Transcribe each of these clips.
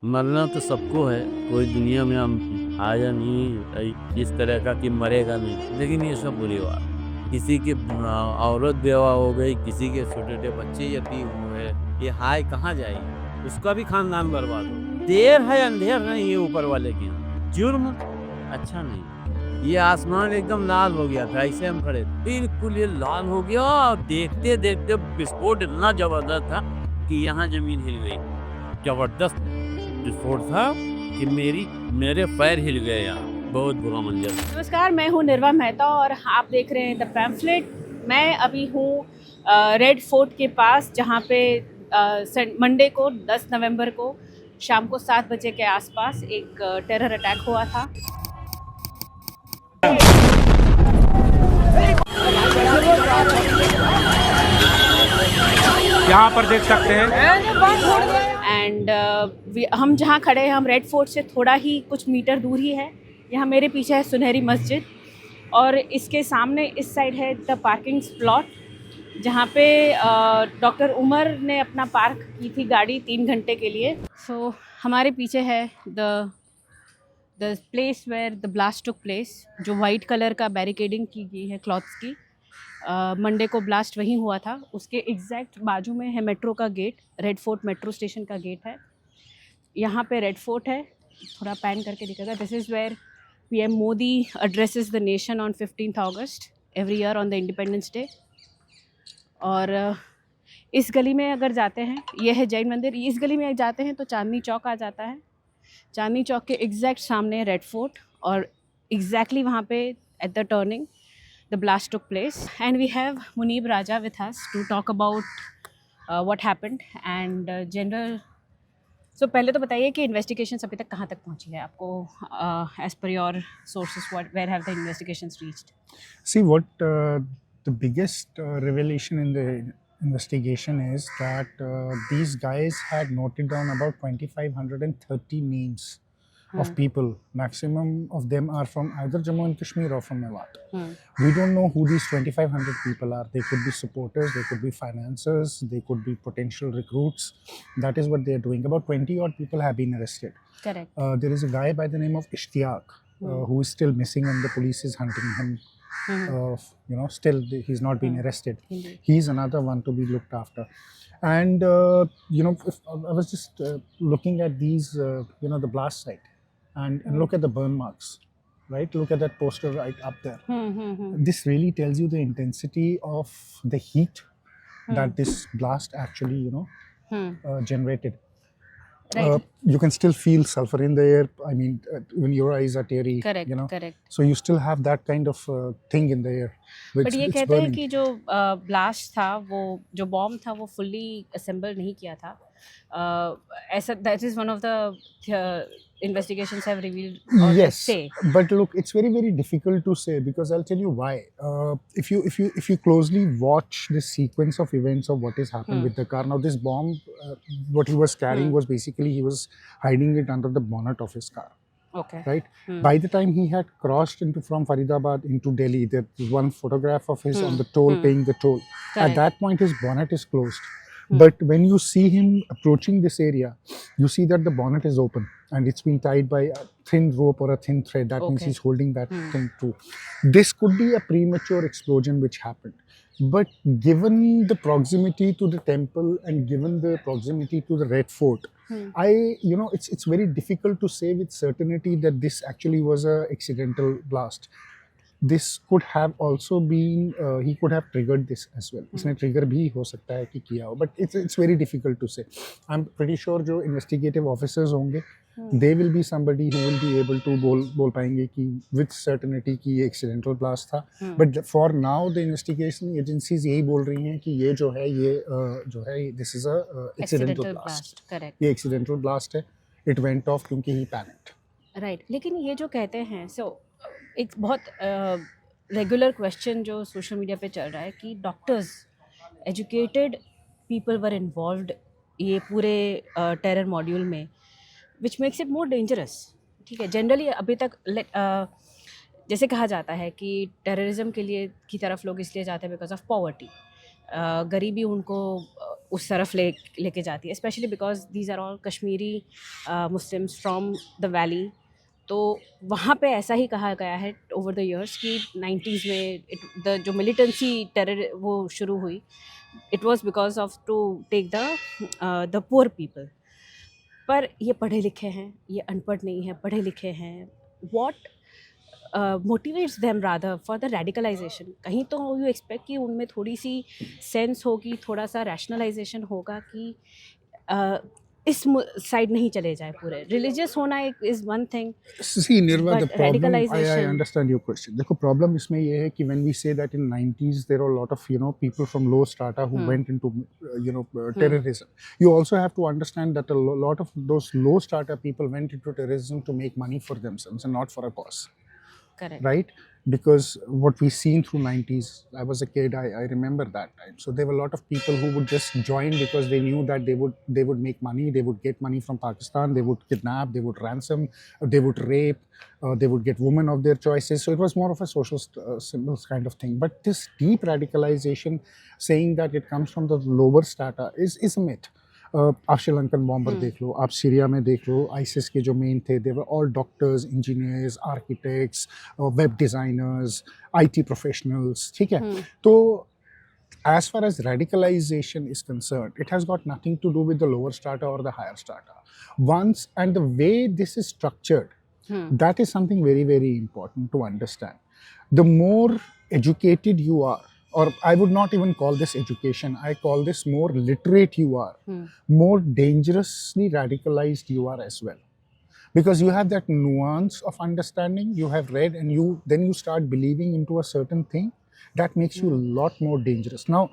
मरना तो सबको है, कोई दुनिया में हम आया नहीं इस तरह का कि मरेगा नहीं, लेकिन ये सब बुरी बात। किसी की औरत बेवा हो गई, किसी के छोटे-छोटे बच्चे यतीम हुए, ये हाय कहाँ जाएगी? उसका भी खानदान बर्बाद हो। देर है अंधेर नहीं है ऊपर वाले के यहाँ। जुर्म अच्छा नहीं। ये आसमान एकदम लाल हो गया था, ऐसे हम खड़े थे। बिल्कुल ये लाल हो गया और देखते-देखते विस्फोट इतना ज़बरदस्त था कि यहाँ ज़मीन हिल गई। ज़बरदस्त विस्फोट था कि मेरे पैर हिल गए यहाँ। बहुत बुरा मंज़र था। नमस्कार, मैं हूँ निर्वा मेहता और आप देख रहे हैं द पैम्फलेट। मैं अभी हूँ रेड फोर्ट के पास, जहाँ पे मंडे को 10 नवंबर को शाम को 7 बजे के आसपास एक टेरर अटैक हुआ था। यहाँ पर देख सकते हैं एंड हम जहाँ खड़े हैं, हम रेड फोर्ट से थोड़ा ही कुछ मीटर दूर ही है। यहाँ मेरे पीछे है सुनहरी मस्जिद और इसके सामने इस साइड है द पार्किंग स्लॉट, जहाँ पे डॉक्टर उमर ने अपना पार्क की थी गाड़ी 3 घंटे के लिए। सो हमारे पीछे है the place where the blast took place, जो वाइट कलर का बैरिकेडिंग की गई है क्लॉथ्स की। मंडे को ब्लास्ट वहीं हुआ था। उसके एग्जैक्ट बाजू में है मेट्रो का gate, Red Fort metro station का गेट है। यहाँ पे रेड फोर्ट है, थोड़ा पैन करके दिखेगा। This is where PM Modi addresses the nation on 15th August every year on the Independence Day। और इस गली में अगर जाते हैं, ये है जैन मंदिर, इस गली में जाते हैं तो चांदनी चौक आ जाता है। चांदनी चौक के एग्जैक्ट सामने रेड फोर्ट और एग्जैक्टली वहाँ पे at the turning the blast took place. And we have Munib Raja with us to talk about what happened and general. So पहले तो बताइए कि इन्वेस्टिगेशंस अभी तक कहाँ तक पहुँची है आपको, as per your sources, what where have the investigations reached? See, what the biggest revelation in the investigation is that these guys had noted down about 2,530 names of people. Maximum of them are from either Jammu and Kashmir or from Mewat. We don't know who these 2,500 people are. They could be supporters, they could be financiers, they could be potential recruits. That is what they are doing. About 20 odd people have been arrested. Correct. There is a guy by the name of Ishtiaq who is still missing and the police is hunting him. Still he's not been arrested. He's another one to be looked after. And if I was just looking at these, the blast site, and look at the burn marks, right? Look at that poster right up there. This really tells you the intensity of the heat that this blast actually, generated. Right. You can still feel sulfur in the air. I mean, when your eyes are teary, Correct, correct. So you still have that kind of thing in the air. But ये कहते हैं कि जो blast था, वो जो bomb था, वो फुल्ली असेंबल नहीं किया था। ऐसा that is one of the investigations have revealed or Yes, say. but look, it's very very difficult to say because I'll tell you why. If you closely watch the sequence of events of what has happened with the car. Now this bomb, what he was carrying was basically he was hiding it under the bonnet of his car. Okay. Right. By the time he had crossed from Faridabad into Delhi, there's one photograph of his on the toll, paying the toll. Correct. At that point, his bonnet is closed. But when you see him approaching this area, you see that the bonnet is open and it's been tied by a thin rope or a thin thread. That means he's holding that thing too. This could be a premature explosion which happened. But given the proximity to the temple and given the proximity to the Red Fort, it's very difficult to say with certainty that this actually was a accidental blast. This could have also been he could have triggered this as well. इसने trigger भी हो सकता है कि किया हो, but it's very difficult to say. I'm pretty sure जो investigative officers होंगे, they will be somebody who will be able to बोल पाएंगे कि with certainty कि ये accidental blast था. But for now the investigation agencies यही बोल रही हैं कि ये जो है this is a accidental blast. Correct. ये accidental blast है. It went off क्योंकि he panicked. राइट. लेकिन ये जो कहते हैं, एक बहुत रेगुलर क्वेश्चन जो सोशल मीडिया पे चल रहा है कि doctors, educated people were involved ये पूरे टेरर मॉड्यूल में, which makes it more dangerous. ठीक है, जनरली अभी तक जैसे कहा जाता है कि टेररिज्म के लिए की तरफ लोग इसलिए जाते हैं बिकॉज ऑफ पॉवर्टी. गरीबी उनको उस तरफ लेके जाती है, specially because these are all Kashmiri Muslims from the valley. तो वहाँ पे ऐसा ही कहा गया है ओवर द इयर्स कि 90s में जो मिलिटेंसी टेरर वो शुरू हुई, it was because of to take the poor people. पर ये पढ़े लिखे हैं, ये अनपढ़ नहीं है, पढ़े लिखे हैं। What motivates them rather for the radicalisation? कहीं तो यू एक्सपेक्ट कि उनमें थोड़ी सी सेंस होगी, थोड़ा सा रैशनलाइजेशन होगा कि इस साइड नहीं चले जाए पूरे। रिलीजियस होना एक is one thing, See, Nirva, the but problem, I radicalization. understand your question. देखो problem इसमें ये है कि when we say that in 90s there are a lot of people from low strata who went into terrorism. You also have to understand that a lot of those low strata people went into terrorism to make money for themselves and not for a cause. Correct. Right? Because what we seen through 90s, I was a kid, I remember that time. So there were a lot of people who would just join because they knew that they would make money, they would get money from Pakistan, they would kidnap, they would ransom, they would rape, they would get women of their choices. So it was more of a social symbols kind of thing. But this deep radicalization, saying that it comes from the lower strata, is a myth. आप Sri Lankan bomber देख लो, आप Syria में देख लो, ISIS के जो men थे they were all doctors, engineers, architects, web designers, IT professionals, ठीक है। तो as far as radicalization is concerned, it has got nothing to do with the lower strata or the higher strata. And the way this is structured, that is something very, very important to understand. The more educated you are, or I would not even call this education, I call this more literate you are, more dangerously radicalized you are as well. Because you have that nuance of understanding, you have read, and then you start believing into a certain thing that makes you a lot more dangerous. Now,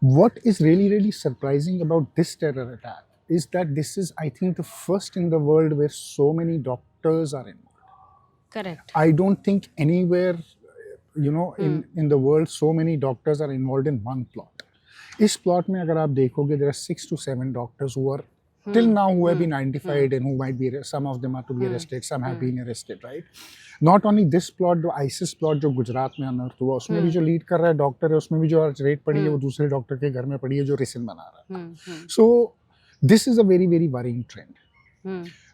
what is really, really surprising about this terror attack is that this is, I think, the first in the world where so many doctors are involved. Correct. I don't think anywhere in the world so many doctors are involved in one plot. इस plot में अगर आप देखोगे there are 6 to 7 doctors who are till now who have been identified and who might be, some of them are to be arrested, some have been arrested, right? Not only this plot, जो ISIS plot जो गुजरात में अनर्थ हुआ, उसमें भी जो lead कर रहा है डॉक्टर है, उसमें भी जो रेड पड़ी है वो दूसरे डॉक्टर के घर में पड़ी है जो रिसिन बना रहा है। So this is a very, very worrying trend.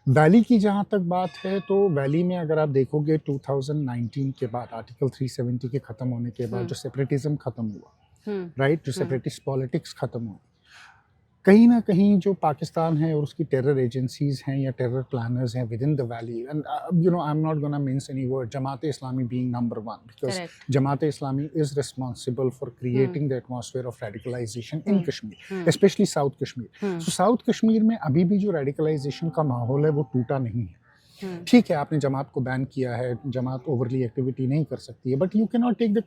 Valley की जहाँ तक बात है तो वैली में अगर आप देखोगे 2019 के बाद आर्टिकल 370 के ख़त्म होने के बाद जो सेपरेटिज्म ख़त्म हुआ, राइट, जो सेपरेटिस्ट पॉलिटिक्स ख़त्म हुई, कहीं ना कहीं जो पाकिस्तान है और उसकी टेरर एजेंसीज हैं या टेरर प्लानर्स हैं within the valley, and I am not gonna mince any word, Jamaat Islami being number 1, because Jamaat Islami is responsible for creating the atmosphere of radicalisation in Kashmir, specially south Kashmir. So south Kashmir में अभी भी जो radicalisation का माहौल है वो टूटा नहीं है। ठीक है, आपने जमात को बैन किया है, जमात ओवरली एक्टिविटी नहीं कर सकती है, but you can not take the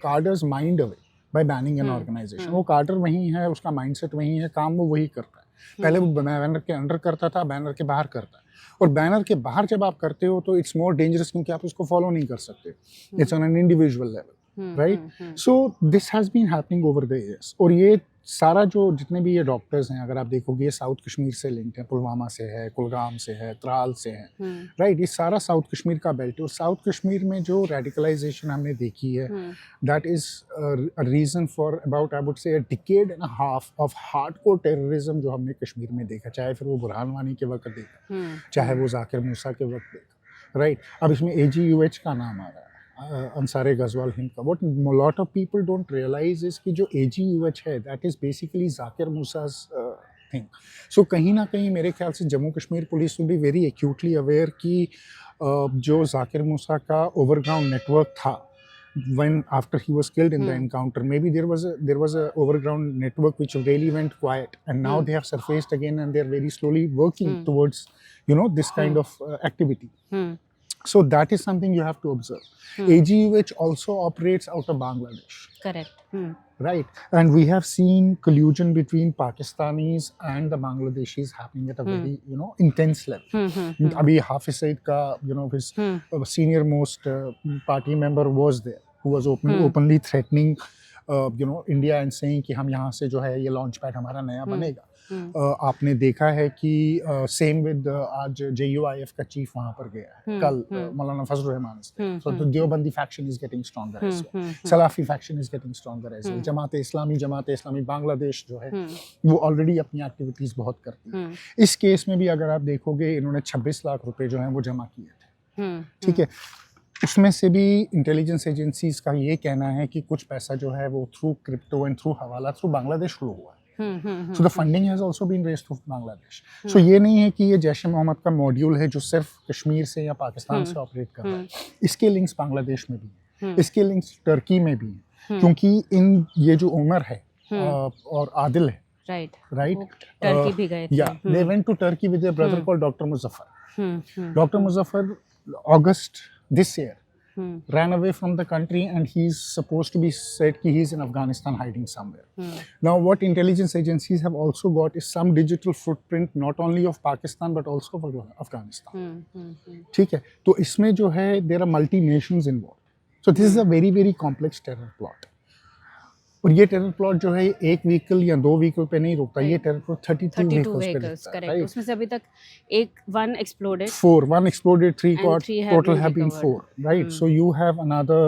cadres mind away by banning an organization. वो कार्टर वही है, उसका माइंडसेट वही है, काम वो वही करता है। पहले वो बैनर के अंडर करता था, बैनर के बाहर करता है, और बैनर के बाहर जब आप करते हो तो इट्स मोर डेंजरस क्योंकि आप उसको फॉलो नहीं कर सकते, it's on an individual level, right? So this has been happening over the years. और ये सारा जो जितने भी ये डॉक्टर्स हैं, अगर आप देखोगे, ये साउथ कश्मीर से लिंक्ड है, पुलवामा से है, कुलगाम से है, त्राल से है, राइट? ये सारा साउथ कश्मीर का बेल्ट है। और साउथ कश्मीर में जो रेडिकलाइजेशन हमने देखी है, that is a reason for about, I would say, a decade and a half of hardcore terrorism जो हमने कश्मीर में देखा, चाहे फिर वो बुरहान वानी के वक्त देखा, चाहे वो जाकिर मूसा के वक्त देखा, राइट? अब इसमें AGUH का नाम आ रहा है, अंसारे गजवाल हिंद का। What lot of people don't realize is कि जो AGUH है, that is basically Zakir मूसा's thing. So कहीं ना कहीं मेरे ख्याल से Jammu Kashmir police will be very acutely aware कि जो जाकिर मूसा का overground network था, when after he was killed in the encounter, maybe there was a overground network which really went quiet, and now they have surfaced again and they're very slowly working towards this kind of activity. So that is something you have to observe. AGUH also operates out of Bangladesh. Correct. Right. And we have seen collusion between Pakistanis and the Bangladeshis happening at a very, intense level. Abhi Hafiz Saeed ka, his senior most party member was there, who was openly threatening, India and saying कि हम यहाँ से जो है ये launch pad हमारा नया बनेगा. आपने देखा है कि सेम विद आज JUIF का चीफ वहां पर गया है कल, मौलाना फजल रहमान से, so the Deobandi faction is getting stronger as well, Salafi faction is getting stronger as well, Jamaat Islami Bangladesh जो है वो ऑलरेडी अपनी एक्टिविटीज बहुत करती है। इस केस में भी अगर आप देखोगे इन्होंने 26 लाख रुपए जो है वो जमा किए थे, ठीक है। उसमें से भी इंटेलिजेंस एजेंसीज का ये कहना है कि कुछ पैसा जो है वो through crypto and through hawala through Bangladesh flow हुआ है। So the funding has also been raised through Bangladesh. So ये नहीं है कि ये जैश ए मोहम्मद का मॉड्यूल है जो सिर्फ कश्मीर से या पाकिस्तान से ऑपरेट कर रहा है। इसके लिंक्स बांग्लादेश में भी हैं, इसके लिंक्स टर्की में भी हैं, क्योंकि इन ये जो उमर है और आदिल है, राइट, टर्की भी गए थे। या they went to Turkey with their brother called doctor Muzaffar. Doctor Muzaffar August this year ran away from the country, and he's supposed to be said कि he's in Afghanistan hiding somewhere. Now what intelligence agencies have also got is some digital footprint not only of Pakistan but also of Afghanistan. ठीक है, तो इसमें जो है there are multi nations involved. So this is a very very complex terror plot. और ये terror plot जो है एक व्हीकल या 2 व्हीकल पे नहीं रुकता, ये टेरर प्लॉट 32 व्हीकल्स पे रुकता है, राइट। उसमें से अभी तक one exploded, 3 caught, total have been 4, right? So you have another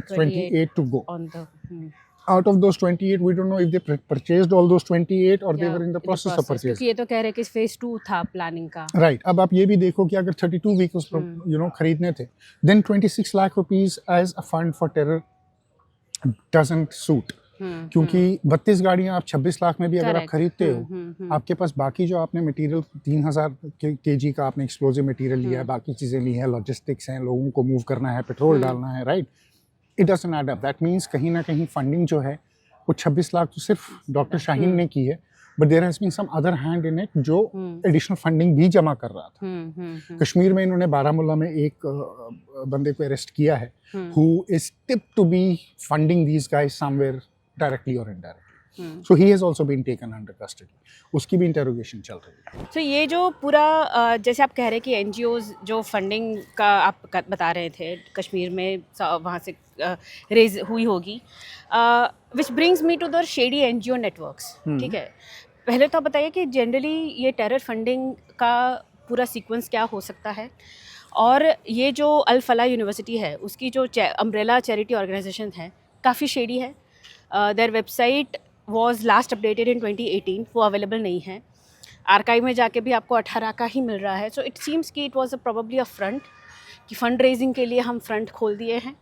28 to go. On the Out of those 28, we don't know if they purchased all those 28 or they were in the process of purchasing. क्योंकि ये तो कह रहे हैं कि phase 2 था planning का, right. अब आप ये भी देखो कि अगर 32 व्हीकल्स खरीदने थे, then 26 lakh rupees as a fund for terror doesn't suit, क्योंकि 32 गाड़ियां आप 26 लाख में भी अगर आप खरीदते हो, आपके पास बाकी जो आपने मटेरियल 3000 kg का आपने एक्सप्लोजिव मटेरियल लिया है, बाकी चीज़ें ली हैं, लॉजिस्टिक्स हैं, लोगों को मूव करना है, पेट्रोल डालना है, right, it doesn't add up. That means कहीं ना कहीं फंडिंग जो है वो 26 लाख तो सिर्फ डॉक्टर शाहीन ने की है, but there has been some other hand in it जो एडिशनल फंडिंग भी जमा कर रहा था। कश्मीर में इन्होंने बारामूला में एक बंदे को अरेस्ट किया है, who is tipped to be funding these guys somewhere directly और indirectly. So he has also been taken under custody, उसकी भी इंटरोगेशन चल रही है। तो ये जो पूरा जैसे आप कह रहे हैं कि NGOs जो फंडिंग का आप बता रहे थे कश्मीर में वहाँ से रेज हुई होगी, which brings me to the shady NGO networks, ठीक है। पहले तो आप बताइए कि जनरली ये टेरर फंडिंग का पूरा सीक्वेंस क्या हो सकता है, और ये जो अल फलाह यूनिवर्सिटी है उसकी जो अम्ब्रेला चैरिटी ऑर्गेनाइजेशन है काफ़ी शेडी है। Their website was last updated in 2018, वो अवेलेबल नहीं है। आर्काइव में जाके भी आपको 18 का ही मिल रहा है। सो इट सीम्स कि it was probably a front, कि फंड रेजिंग के लिए हम फ्रंट खोल दिए हैं,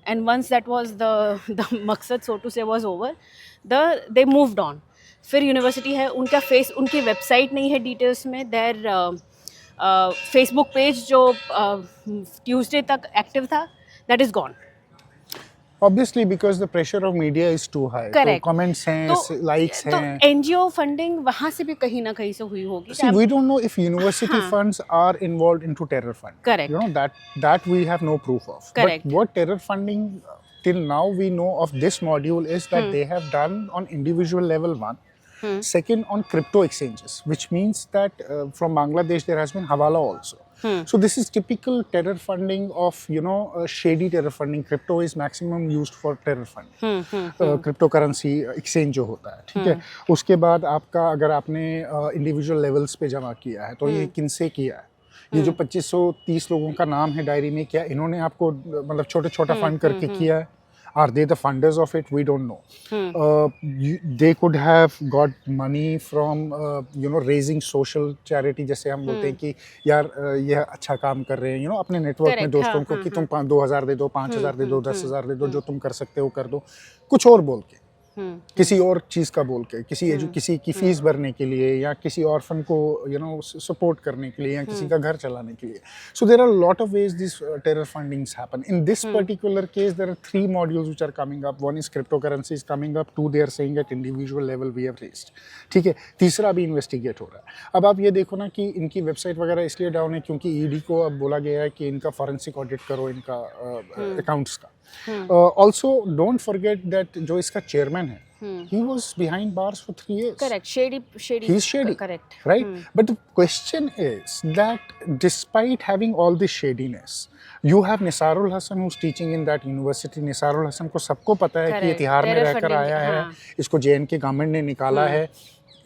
and once that was the मकसद so to say was over, they moved on. फिर यूनिवर्सिटी है, उनकी वेबसाइट नहीं है डिटेल्स में, देयर फेसबुक पेज जो ट्यूसडे तक एक्टिव था, that is gone. Obviously, because the pressure of media is too high. Correct. तो comments हैं, likes तो हैं. NGO फंडिंग वहाँ से भी कहीं ना कहीं से हुई होगी। See, we don't know if university funds are involved into terror fund. Correct. You know that we have no proof of. Correct. But what terror funding till now we know of this module is that they have done on individual level 1. Second, on crypto exchanges, which means that from Bangladesh there has been Hawala also. So this is typical terror funding of, shady terror funding. Crypto is maximum used for terror funding. Cryptocurrency exchange जो होता है, ठीक है। उसके बाद आपका अगर आपने इंडिविजुअल लेवल्स पे जमा किया है, तो ये किनसे किया है, ये जो 2530 लोगों का नाम है डायरी में, क्या इन्होंने आपको मतलब छोटा फंड करके किया है? Are they the funders of it? We don't know. They could have got money from, raising social charity. जैसे हम बोलते हैं कि यार ये अच्छा काम कर रहे हैं, अपने नेटवर्क में दोस्तों को कि तुम 2000 दे दो, 5000 दे दो, 10,000 दे दो, जो तुम कर सकते हो कर दो, कुछ और बोल के, किसी और चीज़ का बोल के, किसी की फीस भरने के लिए या किसी ऑर्फन को सपोर्ट करने के लिए या किसी का घर चलाने के लिए. So there are lot of ways this terror fundings happen. In this particular case there are 3 modules which are coming up. One is crypto currency is coming up. 2 they are saying at individual level we have raised. ठीक है, तीसरा भी investigate हो रहा है. अब आप ये देखो ना कि इनकी वेबसाइट वगैरह इसलिए डाउन है क्योंकि ईडी को अब बोला गया है कि इनका फॉरेंसिक ऑडिट करो इनका अकाउंट्स का. Also, don't forget that जो इसका चेयरमैन है, he was behind bars for 3 years. Correct. Shady. He's shady. Correct. Right? But the question is that despite having all this shadiness, you have Nisarul Hasan who's teaching in that university. Nisarul Hasan को सबको पता है कि ये तिहाड़ में रहकर आया है, इसको JNK गवर्नमेंट ने निकाला है.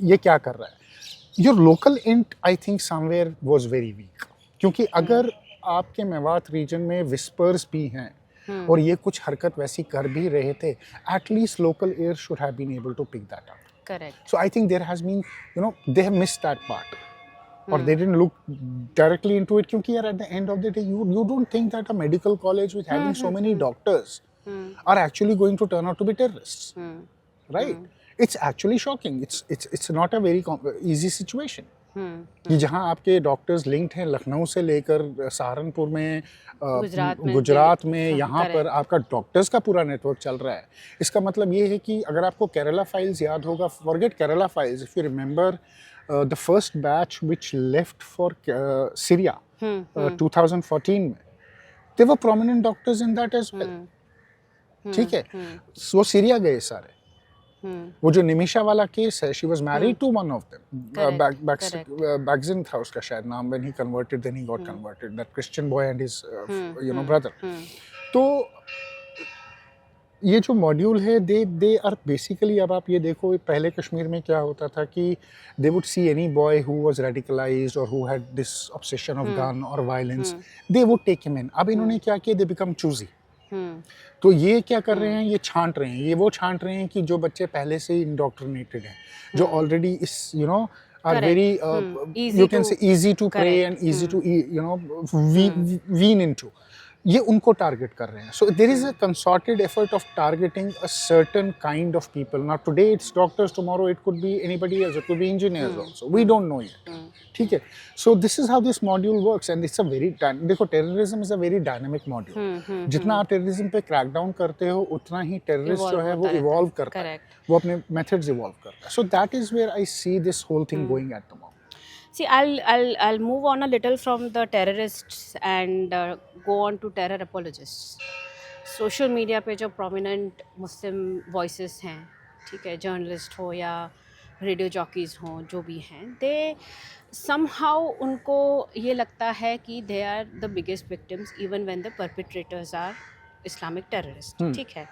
ये क्या कर रहा है। Your local int I think somewhere was very weak, क्योंकि अगर आपके मेवात रीजन में विस्पर्स भी हैं और ये कुछ हरकत वैसी कर भी रहे थे, at least local air should have been able to pick that up. Correct. So I think there has been, they have missed that part, or they didn't look directly into it. Because at the end of the day, you don't think that a medical college with having so many doctors are actually going to turn out to be terrorists, right? It's actually shocking. It's not a very easy situation. कि जहाँ आपके doctors linked हैं लखनऊ से लेकर सहारनपुर में, गुजरात में यहाँ पर आपका डॉक्टर्स का पूरा नेटवर्क चल रहा है। इसका मतलब ये है कि अगर आपको केरला फाइल्स याद होगा, forget Kerala files, if you remember the first batch which left for Syria 2014 में, they were prominent doctors in that as well, ठीक है। वो सीरिया गए सारे। वो जो निमिषा वाला केस है, she was married to one of them, बैगजिन था उसका शायद नाम, when he converted then he got converted, that Christian boy and his brother. तो ये जो मॉड्यूल है, दे आर बेसिकली, अब आप ये देखो पहले कश्मीर में क्या होता था कि they would see any boy who was radicalized और who had this obsession of gun और violence, they would take him in. अब इन्होंने क्या किया, दे बिकम चूजी। तो ये क्या कर रहे हैं, ये छांट रहे हैं, ये वो छांट रहे हैं कि जो बच्चे पहले से इंडोक्ट्रिनेटेड हैं, जो ऑलरेडी इस are very you can say easy to pray and easy to wean into, ये उनको टारगेट कर रहे हैं। So there is a concerted effort of targeting a certain kind of people. Now today it's doctors, tomorrow it could be anybody else, it could be engineers also, we don't know yet, ठीक है। So this is how this module works and it's a very देखो, terrorism is a very dynamic module। जितना आप terrorism पे crack down करते हो, उतना ही terrorist जो है वो इवॉल्व करता है, वो अपने मेथड्स इवॉल्व करता है। So that is where I see this whole thing going at the moment. See, I'll move on a little from the terrorists and go on to terror apologists. Social media पे जो prominent Muslim voices हैं, ठीक है, journalist हो या radio jockeys हो, जो भी हैं, they somehow उनको ये लगता है कि they are the biggest victims even when the perpetrators are Islamic terrorists, ठीक है।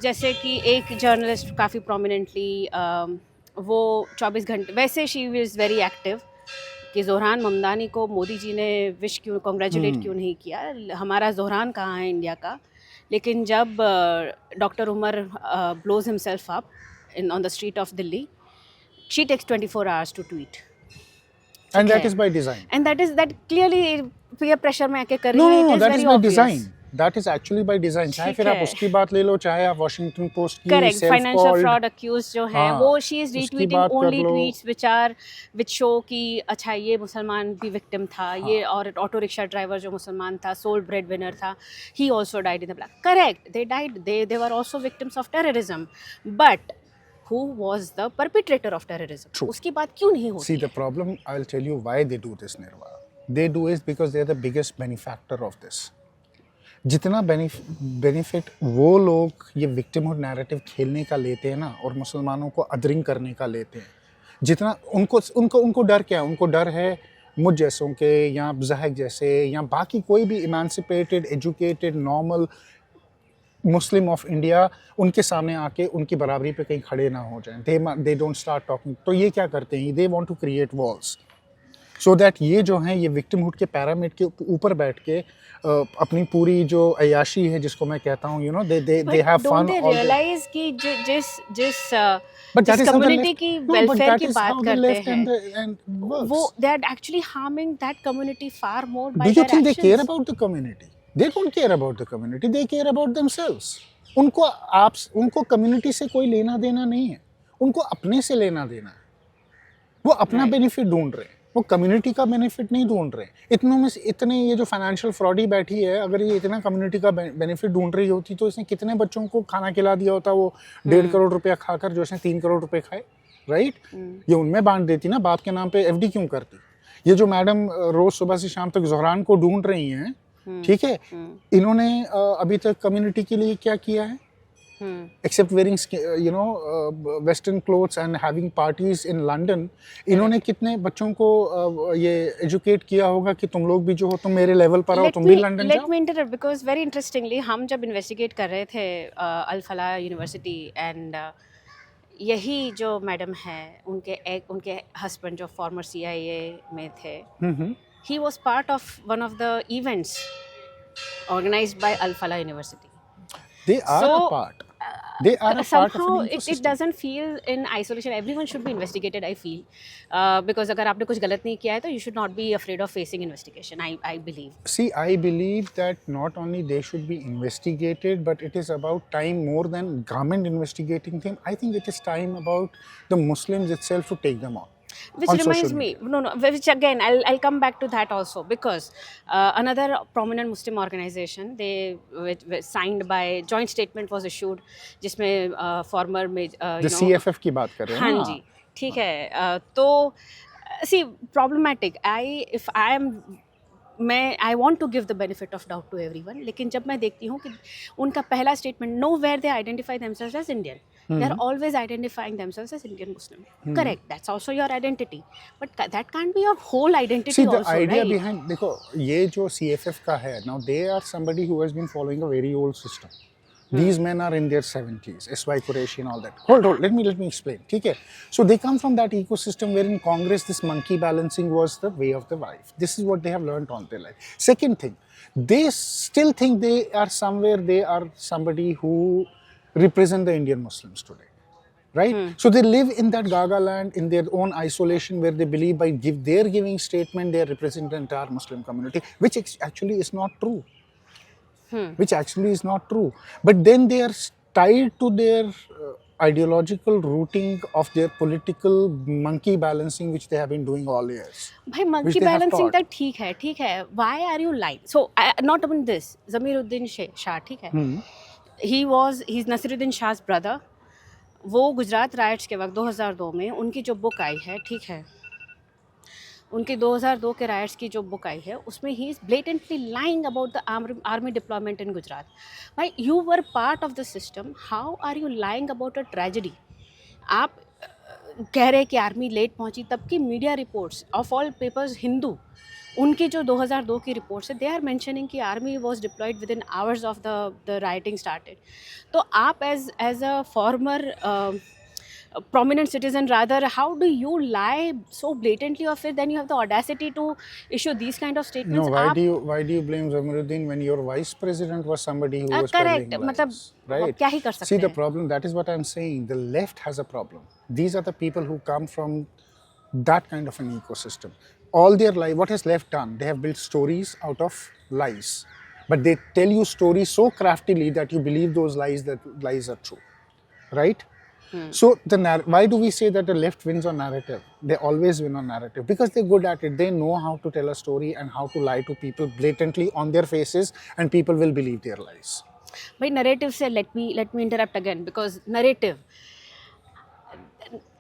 जैसे कि एक journalist काफ़ी prominently वो 24 घंटे, वैसे शी इज़ वेरी एक्टिव, कि ज़ोहरान ममदानी को मोदी जी ने विश क्यों, कॉन्ग्रेचुलेट क्यों नहीं किया, हमारा ज़ोहरान कहाँ है इंडिया का। लेकिन जब doctor Umar blows himself up on the street of Delhi, she takes 24 hours to tweet, and that is by design, and that clearly peer pressure में आके कर रही है। No, that is by design. That is actually by design. चाहे फिर आप उसकी बात ले लो, चाहे आप वॉशिंगटन पोस्ट की करेक्ट फाइनेंशियल फ्रॉड अक्यूज जो है, वो she is retreating only tweets which show कि अच्छा ये मुसलमान भी विक्टिम था, ये और ऑटो रिक्शा ड्राइवर जो मुसलमान था, सोल ब्रेड विनर था, he also died in the black. Correct, they died, they were also victims of terrorism, but who was the perpetrator of terrorism? True. उसकी बात क्यों नहीं होती? See, the problem, I'll tell you why they do this, Nirva. They do it because they are the biggest benefactor of this. जितना benefit वो लोग ये victimhood narrative खेलने का लेते हैं ना, और मुसलमानों को अदरिंग करने का लेते हैं, जितना उनको डर क्या है, उनको डर है मुझ जैसों के या ज़हक जैसे या बाकी कोई भी emancipated educated normal Muslim of India उनके सामने आके उनकी बराबरी पे कहीं खड़े ना हो जाएं, दे डोंट स्टार्ट टॉकिंग। तो ये क्या करते हैं, they want to create walls so that ये जो हैं, ये विक्टिमहुड के पैरामिड के ऊपर बैठ के अपनी पूरी जो अयाशी है, जिसको मैं कहता हूँ, you know, they have fun. Don't they realize कि जिस कम्युनिटी की वेलफेयर की बात करते हैं, वो they are actually harming that community far more by their actions. Do you think they care about the community? They don't care about the community. They care about themselves. उनको community से कोई लेना देना नहीं है, उनको अपने से लेना देना है। वो अपना बेनिफिट ढूंढ रहे हैं, वो कम्युनिटी का बेनिफिट नहीं ढूंढ रहे। इतने ये जो फाइनेंशियल फ्रॉडी बैठी है, अगर ये इतना कम्युनिटी का बेनिफिट ढूंढ रही होती तो इसने कितने बच्चों को खाना खिला दिया होता, वो 1.5 करोड़ रुपया खाकर जो इसने 3 करोड़ रुपए खाए, राइट? ये उनमें बांट देती ना, बाप के नाम पे एफडी क्यों करती? ये जो मैडम रोज सुबह से शाम तक ज़ोहरान को ढूंढ रही हैं, ठीक है, इन्होंने अभी तक कम्युनिटी के लिए क्या किया है? Except wearing, you know, Western clothes and having parties in London, इन्होंने कितने बच्चों को ये एजुकेट किया होगा कि तुम लोग भी जो हो, तुम मेरे लेवल पर आओ, तुम भी लंदन जाओ। Let me interrupt because very interestingly, हम जब इन्वेस्टिगेट कर रहे थे अल फलाह यूनिवर्सिटी, एंड यही जो मैडम है, उनके हस्बैंड जो फॉर्मर CIA में थे, he was part of one of the events organized by Al Falah University. They are So, a part. They are a part of somehow an it ecosystem. doesn't feel in isolation. Everyone should be investigated, I feel, because अगर आपने कुछ गलत नहीं किया है तो you should not be afraid of facing investigation. I believe. See, I believe that not only they should be investigated, but it is about time more than government investigating them. I think it is time about the Muslims itself to take them on. Which on reminds social me, media. no, which again, I'll come back to that also, because another prominent Muslim organization, they signed by joint statement was issued, जिसमें former The CFF की बात कर रहे हैं हाँ ना? जी, ठीक है, तो see problematic. I want to give the benefit of doubt to everyone, लेकिन जब मैं देखती हूँ कि उनका पहला statement, nowhere they identify themselves as Indian. They are always identifying themselves as Indian Muslim. Correct, that's also your identity, but that can't be your whole identity. See, the also, idea right? behind, देखो ये जो CFF का है, now they are somebody who has been following a very old system. These men are in their 70s, SY Qureshi and all that. Hold, let me explain. ठीक है? So they come from that ecosystem where in Congress this monkey balancing was the way of the life. This is what they have learned all their life. Second thing, they still think they are somewhere, they are somebody who represent the Indian Muslims today. Right? So they live in that Gaga land in their own isolation where they believe by their giving statement they represent the entire Muslim community, which actually is not true. Which actually is not true. But then they are tied to their ideological rooting of their political monkey balancing which they have been doing all years. भाई which monkey they have balancing taught. तक ठीक है. Why are you lying? So not even this. Zamiruddin Shah, ठीक है. He's Nasiruddin Shah's brother. वो Gujarat rights के वक्त 2002 में उनकी जो बुक आई है, ठीक है, उनके 2002 के राइट्स की जो बुक आई है उसमें he is blatantly lying about the army deployment in Gujarat. भाई you were part of the system, how are you lying about a tragedy? आप कह रहे कि आर्मी लेट पहुंची, तब की media reports of all papers Hindu, उनकी जो 2002 की रिपोर्ट्स है, दे आर मेंशनिंग कि army was deployed within hours of the rioting started. तो आप as a former prominent citizen rather, how do you lie so blatantly of it? Then you have the audacity to issue these kind of statements. No, why do you blame Zamiruddin when your vice president was somebody who was correct, peddling lies? मतलब right? क्या ही कर सकते See, the हैं? problem, that is what I'm saying. The left has a problem. These are the people who come from that kind of an ecosystem. All their life, what has left done? They have built stories out of lies. But they tell you stories so craftily that you believe those lies, that lies are true. Right? So why do we say that the left wins on narrative? They always win on narrative because they're good at it. They know how to tell a story and how to lie to people blatantly on their faces, and people will believe their lies. भाई narrative से let me interrupt again, because narrative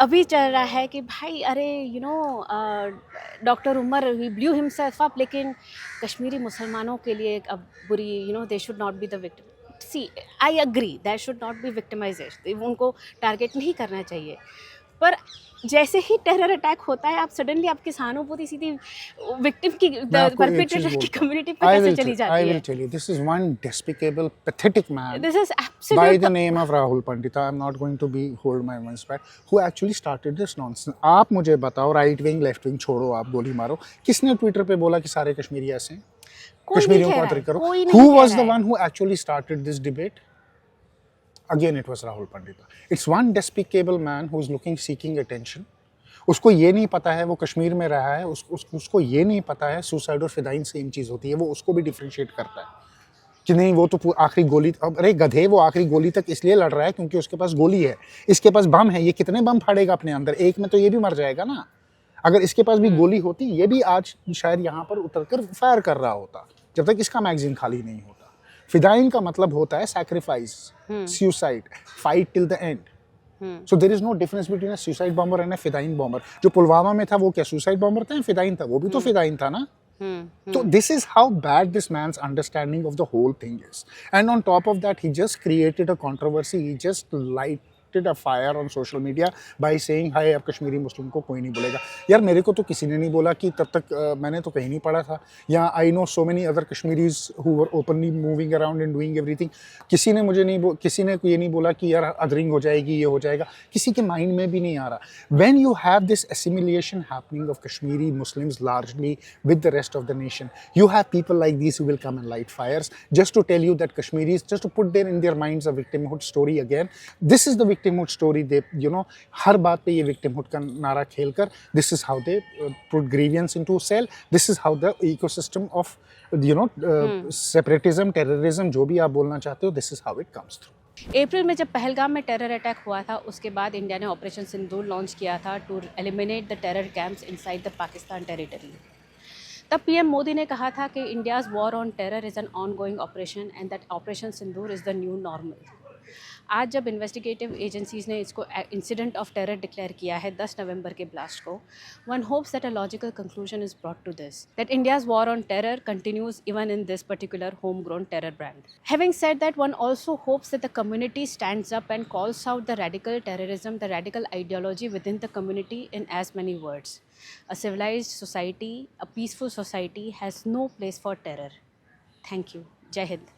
अभी चल रहा है कि भाई अरे doctor Umar ही ब्लू हिमसेल्फ अप, लेकिन कश्मीरी मुसलमानों के लिए अब बुरी, they should not be the victim. See, I agree, that should not be victimisation, उनको टारगेट नहीं करना चाहिए. पर जैसे ही टेरर अटैक होता है, आप सडनली आपकी सहानुभूति सीधी विक्टिम की, परपेट्रेटर की कम्युनिटी पे कैसे चली जाती है? I will tell you, this is one despicable, pathetic man. This is absolute by the name of Rahul Pandita. I'm not going to hold my words back. Who actually started this nonsense? आप मुझे बताओ, right wing left wing छोड़ो, आप गोली मारो. किसने Twitter पे बोला कि सारे कश्मीरी ऐसे हैं? कश्मीरियों को अटैक करो. Who was the one who actually started this debate? Again, it was Rahul Pandita. It's one despicable man who is seeking attention. उसको ये नहीं पता है वो कश्मीर में रहा है, उसको ये नहीं पता है सुसाइड और फिदाइन सेम चीज़ होती है. वो उसको भी डिफरेंशिएट करता है कि नहीं, वो तो आखिरी गोली, अरे गधे, वो आखिरी गोली तक इसलिए लड़ रहा है क्योंकि उसके पास गोली है, इसके पास बम है. ये कितने बम फाड़ेगा अपने अंदर? एक में तो ये भी मर जाएगा ना. अगर इसके पास भी गोली होती, ये भी आज शायद यहाँ पर उतर कर फायर कर रहा होता, जब तक इसका मैगजीन खाली नहीं होता. फिदाइन का मतलब होता है sacrifice, suicide, fight till the end. So there is no difference between a suicide bomber and a fidayeen bomber. जो पुलवामा में था वो क्या सुसाइड बॉम्बर था या फिदाइन था? वो भी तो फिदाइन था ना. So this is how bad this man's understanding of the whole thing is. And on top of that, he just created a controversy. He just lied started a fire on social media by saying हाय अब कश्मीरी मुस्लिम को कोई नहीं बोलेगा। यार मेरे को तो किसी ने नहीं बोला कि तब तक मैंने तो कहीं नहीं पढ़ा था, या I know so many other Kashmiris who were openly moving around and doing everything. किसी ने ये नहीं बोला कि यार अदरिंग हो जाएगी, ये हो जाएगा, किसी के माइंड में भी नहीं आ रहा। When you have this assimilation happening of Kashmiri Muslims largely with the rest of the nation, you have people like these who will come and light fires just to tell you that Kashmiris, just to put there in their minds a victimhood story again. This is the victimhood story. They, you know, हर बात पे ये victimhood का नारा खेलकर, this is how they put grievance into sell. This is how the ecosystem of, you know, separatism, terrorism, जो भी आप बोलना चाहते हो, this is how it comes through. अप्रैल में जब पहलगाम में टेरर अटैक हुआ था, उसके बाद इंडिया ने ऑपरेशन सिंदूर लॉन्च किया था to eliminate the terror camps inside the Pakistan territory. तब पीएम मोदी ने कहा था कि India's war on terror is an ongoing operation and that operation Sindoor is the new normal. आज जब इन्वेस्टिगेटिव एजेंसीज ने इसको इंसिडेंट ऑफ टेरर डिक्लेयर किया है 10 नवंबर के ब्लास्ट को, one hopes that a logical conclusion is brought to this, that India's war on terror continues even in this particular home grown terror brand. Having said that, one also hopes that the community stands up and calls out the radical terrorism, the radical ideology within the community in as many words. A civilized society, a peaceful society has no place for terror. Thank you. Jai Hind.